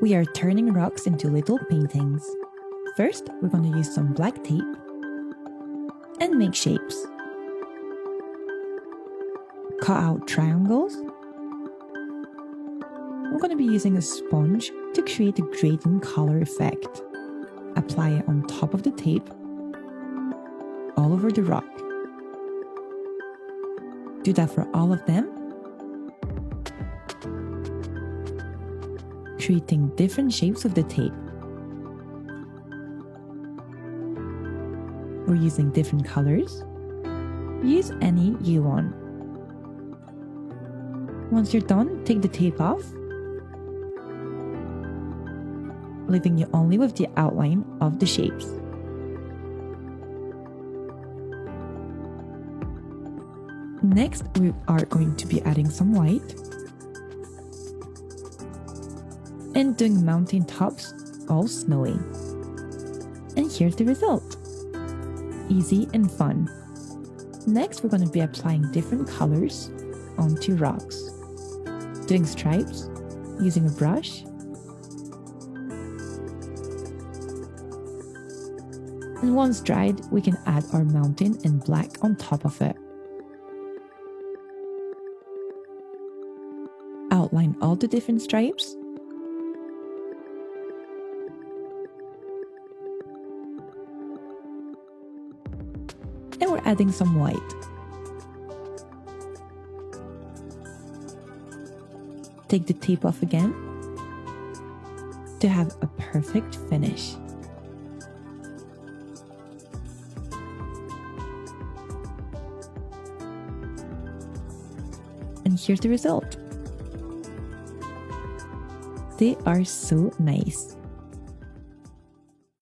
We are turning rocks into little paintings. First, we're going to use some black tape and make shapes. Cut out triangles. We're going to be using a sponge to create a gradient color effect. Apply it on top of the tape, all over the rock. Do that for all of them, creating different shapes with the tape. We're using different colors. Use any you want. Once you're done, take the tape off, leaving you only with the outline of the shapes. Next, we are going to be adding some white and doing mountain tops all snowy. And here's the result. Easy and fun. Next, we're going to be applying different colors onto rocks. Doing stripes using a brush. And once dried, we can add our mountain in black on top of it. Outline all the different stripes. And we're adding some white. Take the tape off again to have a perfect finish. And here's the result. They are so nice.